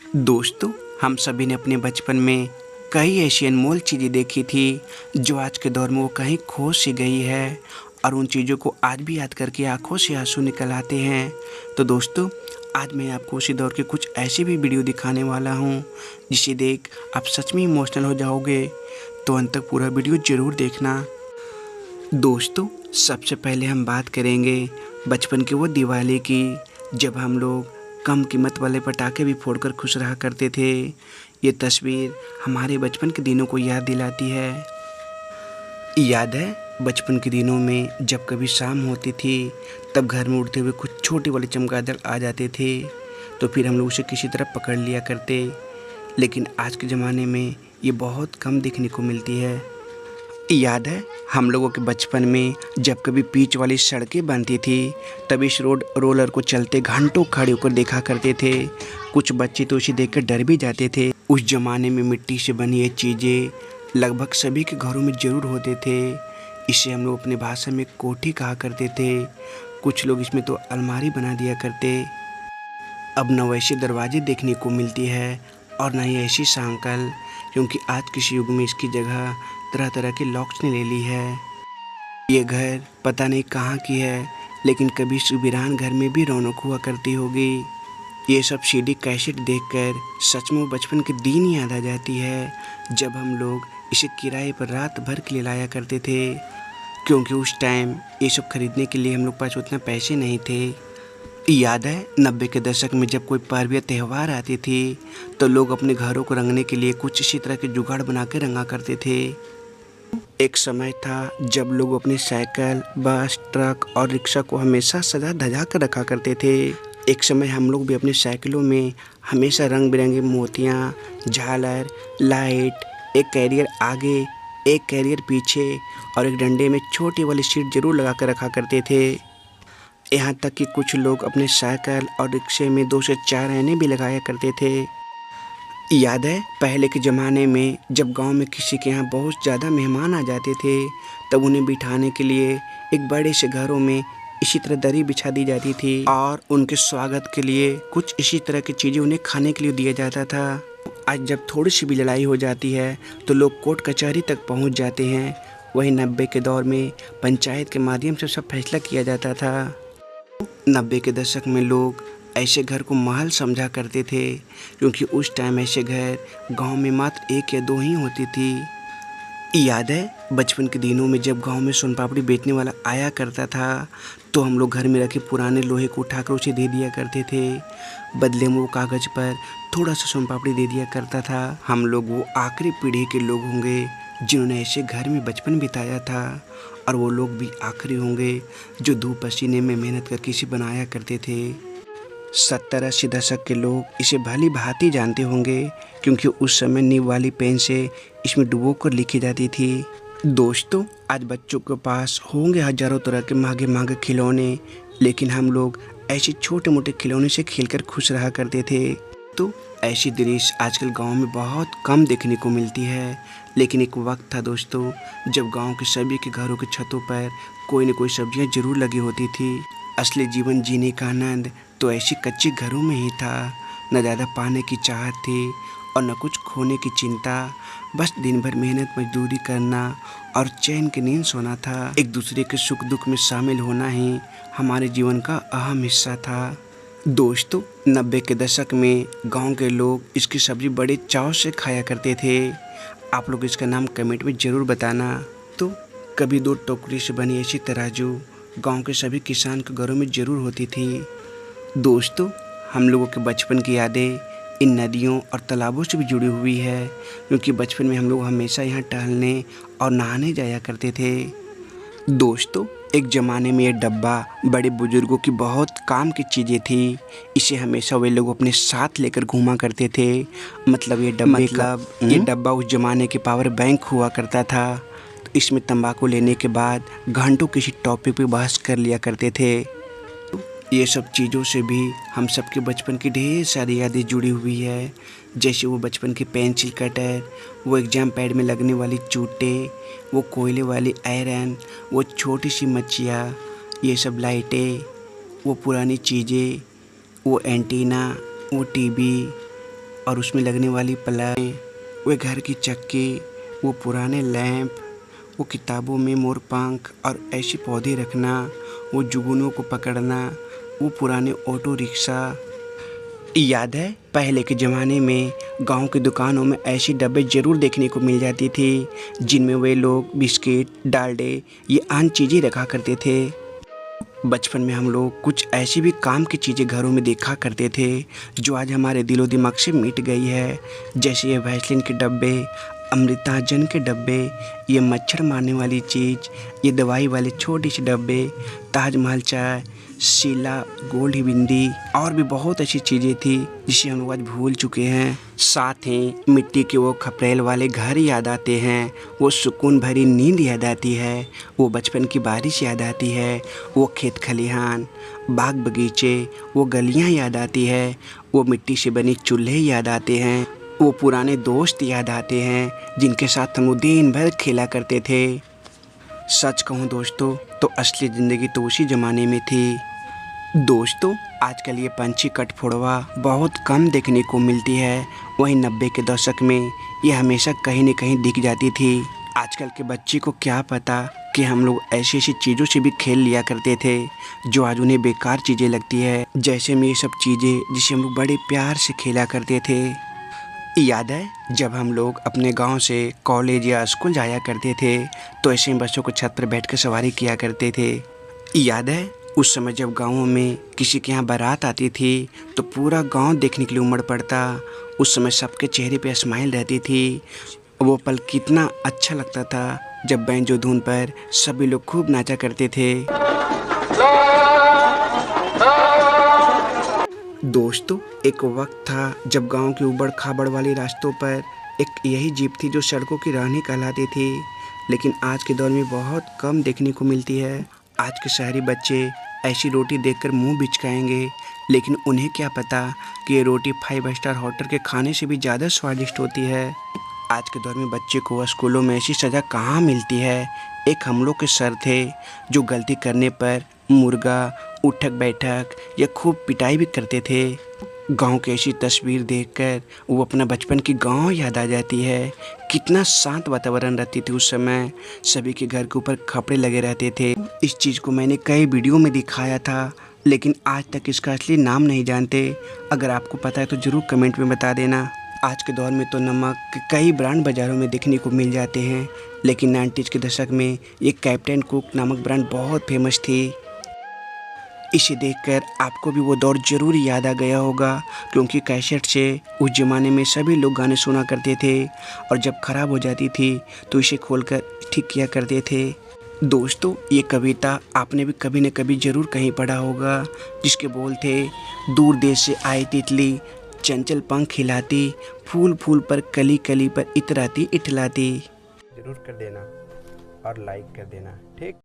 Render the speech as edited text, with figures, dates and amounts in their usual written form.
दोस्तों, हम सभी ने अपने बचपन में कई ऐसी अनमोल चीज़ें देखी थी जो आज के दौर में वो कहीं खो सी गई है और उन चीज़ों को आज भी याद करके आंखों से आंसू निकल आते हैं। तो दोस्तों, आज मैं आपको उसी दौर के कुछ ऐसी भी वीडियो दिखाने वाला हूँ जिसे देख आप सच में इमोशनल हो जाओगे। तो अंत तक पूरा वीडियो ज़रूर देखना। दोस्तों, सबसे पहले हम बात करेंगे बचपन की वो दिवाली की, जब हम लोग कम कीमत वाले पटाखे भी फोड़कर खुश रहा करते थे। ये तस्वीर हमारे बचपन के दिनों को याद दिलाती है। याद है बचपन के दिनों में जब कभी शाम होती थी तब घर में उड़ते हुए कुछ छोटे वाले चमगादड़ आ जाते थे, तो फिर हम लोग उसे किसी तरह पकड़ लिया करते। लेकिन आज के ज़माने में ये बहुत कम देखने को मिलती है। याद है हम लोगों के बचपन में जब कभी पिच वाली सड़कें बनती थी तब इस रोड रोलर को चलते घंटों खड़े होकर देखा करते थे। कुछ बच्चे तो इसे देखकर डर भी जाते थे। उस जमाने में मिट्टी से बनी ये चीज़ें लगभग सभी के घरों में ज़रूर होते थे। इसे हम लोग अपने भाषा में कोठी कहा करते थे। कुछ लोग इसमें तो अलमारी बना दिया करते। अब न वैसे दरवाजे देखने को मिलती है और न ही ऐसी सांकल, क्योंकि आज के युग में इसकी जगह तरह तरह के लॉक्स ने ले ली है। ये घर पता नहीं कहाँ की है, लेकिन कभी इस वीरान घर में भी रौनक हुआ करती होगी। ये सब सीडी कैसेट देखकर सच में बचपन के दिन याद आ जाती है, जब हम लोग इसे किराए पर रात भर के लिए लाया करते थे, क्योंकि उस टाइम ये सब खरीदने के लिए हम लोग पास उतना पैसे नहीं थे। याद है 90 के दशक में जब कोई पर्व या त्यौहार आती थी तो लोग अपने घरों को रंगने के लिए कुछ इसी तरह के जुगाड़ बना के रंगा करते थे। एक समय था जब लोग अपने साइकिल, बस, ट्रक और रिक्शा को हमेशा सजा धजा कर रखा करते थे। एक समय हम लोग भी अपनी साइकिलों में हमेशा रंग बिरंगे मोतियाँ, झालर, लाइट, एक कैरियर आगे, एक कैरियर पीछे और एक डंडे में छोटी वाली सीट जरूर लगा कर रखा करते थे। यहाँ तक कि कुछ लोग अपने साइकिल और रिक्शे में 2 से 4 ऐने भी लगाया करते थे। याद है पहले के ज़माने में जब गांव में किसी के यहाँ बहुत ज़्यादा मेहमान आ जाते थे तब उन्हें बिठाने के लिए एक बड़े से घरों में इसी तरह दरी बिछा दी जाती थी और उनके स्वागत के लिए कुछ इसी तरह की चीज़ें उन्हें खाने के लिए दिया जाता था। आज जब थोड़ी सी भी लड़ाई हो जाती है तो लोग कोर्ट कचहरी तक पहुँच जाते हैं। वहीं 90 के दौर में पंचायत के माध्यम से सब फैसला किया जाता था। 90 के दशक में लोग ऐसे घर को महल समझा करते थे, क्योंकि उस टाइम ऐसे घर गांव में मात्र 1 या 2 ही होती थी। याद है बचपन के दिनों में जब गांव में सोन पापड़ी बेचने वाला आया करता था तो हम लोग घर में रखे पुराने लोहे को उठाकर उसे दे दिया करते थे। बदले में वो कागज़ पर थोड़ा सा सोन पापड़ी दे दिया करता था। हम लोग वो आखिरी पीढ़ी के लोग होंगे जिन्होंने ऐसे घर में बचपन बिताया था, और वो लोग भी आखिरी होंगे जो धूप पसीने में मेहनत करके इसे बनाया करते थे। 70-80 दशक के लोग इसे भली भांति जानते होंगे, क्योंकि उस समय नीब वाली पेन से इसमें डुबो कर लिखी जाती थी। दोस्तों, आज बच्चों के पास होंगे हजारों तरह के महंगे महंगे खिलौने, लेकिन हम लोग ऐसे छोटे मोटे खिलौने से खेलकर खुश रहा करते थे। तो ऐसी दृश्य आजकल गांव में बहुत कम देखने को मिलती है। लेकिन एक वक्त था दोस्तों जब गांव के सभी के घरों के छतों पर कोई न कोई सब्जियां जरूर लगी होती थी। असली जीवन जीने का आनंद तो ऐसी कच्चे घरों में ही था। न ज़्यादा पाने की चाहत थी और न कुछ खोने की चिंता। बस दिन भर मेहनत मजदूरी करना और चैन की नींद सोना था। एक दूसरे के सुख दुख में शामिल होना ही हमारे जीवन का अहम हिस्सा था। दोस्तों, 90 के दशक में गांव के लोग इसकी सब्ज़ी बड़े चाव से खाया करते थे। आप लोग इसका नाम कमेंट में ज़रूर बताना। तो कभी 2 टोकरी से बनी ऐसी तराजू गांव के सभी किसान के घरों में ज़रूर होती थी। दोस्तों, हम लोगों के बचपन की यादें इन नदियों और तालाबों से भी जुड़ी हुई है, क्योंकि बचपन में हम लोग हमेशा यहाँ टहलने और नहाने जाया करते थे। दोस्तों, एक ज़माने में ये डब्बा बड़े बुजुर्गों की बहुत काम की चीज़ें थी। इसे हमेशा वे लोग अपने साथ लेकर घूमा करते थे। मतलब ये डब्बा उस ज़माने के पावर बैंक हुआ करता था। तो इसमें तंबाकू लेने के बाद घंटों किसी टॉपिक पे बहस कर लिया करते थे। ये सब चीज़ों से भी हम सबके बचपन की ढेर सारी यादें जुड़ी हुई है, जैसे वो बचपन की पेंसिल कटर, वो एग्ज़ाम पैड में लगने वाली चूटे, वो कोयले वाली आयरन, वो छोटी सी मच्छियाँ, ये सब लाइटें, वो पुरानी चीज़ें, वो एंटीना, वो टीवी, और उसमें लगने वाली प्लाई, वो घर की चक्की, वो पुराने लैंप, वो किताबों में मोर पंख और ऐसे पौधे रखना, वो जुगनू को पकड़ना, वो पुराने ऑटो रिक्शा। याद है पहले के ज़माने में गांव की दुकानों में ऐसी डब्बे ज़रूर देखने को मिल जाती थी जिनमें वे लोग बिस्किट, डालडे, ये अन्य चीज़ें रखा करते थे। बचपन में हम लोग कुछ ऐसी भी काम की चीज़ें घरों में देखा करते थे जो आज हमारे दिलो दिमाग से मिट गई है, जैसे ये वैसलीन के डब्बे, अमृतांजन के डब्बे, ये मच्छर मारने वाली चीज़, ये दवाई वाले छोटे से डब्बे, ताजमहल चाय, शीला गोल्ड बिंदी और भी बहुत ऐसी चीज़ें थी जिसे हम लोग आज भूल चुके हैं। साथ ही मिट्टी के वो खपरेल वाले घर याद आते हैं, वो सुकून भरी नींद याद आती है, वो बचपन की बारिश याद आती है, वो खेत खलिहान, बाग बगीचे, वो गलियां याद आती है, वो मिट्टी से बने चूल्हे याद आते हैं, वो पुराने दोस्त याद आते हैं जिनके साथ हम लोग दिन भर खेला करते थे। सच कहूँ दोस्तों तो असली ज़िंदगी तो उसी ज़माने में थी। दोस्तों आजकल ये पंछी कठफोड़वा बहुत कम देखने को मिलती है, वहीं 90 के दशक में ये हमेशा कहीं न कहीं दिख जाती थी। आजकल के बच्चे को क्या पता कि हम लोग ऐसी ऐसी चीज़ों से भी खेल लिया करते थे जो आज उन्हें बेकार चीज़ें लगती है, जैसे में ये सब चीज़ें जिसे हम लोग बड़े प्यार से खेला करते थे। याद है जब हम लोग अपने गांव से कॉलेज या स्कूल जाया करते थे तो ऐसे बच्चों को छत पर बैठकर सवारी किया करते थे। याद है उस समय जब गांवों में किसी के यहाँ बारात आती थी तो पूरा गांव देखने के लिए उमड़ पड़ता। उस समय सबके चेहरे पे स्माइल रहती थी। वो पल कितना अच्छा लगता था जब बैंजो धुन पर सभी लोग खूब नाचा करते थे। दोस्तों एक वक्त था जब गांव के उबड़ खाबड़ वाले रास्तों पर एक यही जीप थी जो सड़कों की रानी कहलाती थी, लेकिन आज के दौर में बहुत कम देखने को मिलती है। आज के शहरी बच्चे ऐसी रोटी देखकर मुंह बिचकाएंगे, लेकिन उन्हें क्या पता कि ये रोटी 5 स्टार होटल के खाने से भी ज़्यादा स्वादिष्ट होती है। आज के दौर में बच्चे को स्कूलों में ऐसी सज़ा कहाँ मिलती है। एक हम लोग के सर थे जो गलती करने पर मुर्गा, उठक बैठक या खूब पिटाई भी करते थे। गांव की ऐसी तस्वीर देखकर वो अपना बचपन की गांव याद आ जाती है। कितना शांत वातावरण रहती थी उस समय, सभी के घर के ऊपर खपड़े लगे रहते थे। इस चीज़ को मैंने कई वीडियो में दिखाया था, लेकिन आज तक इसका असली नाम नहीं जानते। अगर आपको पता है तो ज़रूर कमेंट में बता देना। आज के दौर में तो नमक के कई ब्रांड बाज़ारों में देखने को मिल जाते हैं, लेकिन 90s के दशक में ये कैप्टन कुक नामक ब्रांड बहुत फेमस थी। इसे देखकर आपको भी वो दौर ज़रूर याद आ गया होगा, क्योंकि कैसेट से उस ज़माने में सभी लोग गाने सुना करते थे और जब ख़राब हो जाती थी तो इसे खोलकर ठीक किया करते थे। दोस्तों ये कविता आपने भी कभी न कभी ज़रूर कहीं पढ़ा होगा, जिसके बोल थे, दूर देश से आई तितली, चंचल पंख हिलाती, फूल फूल पर कली कली पर इतराती इठलाती। ज़रूर कर देना और लाइक कर देना, ठीक।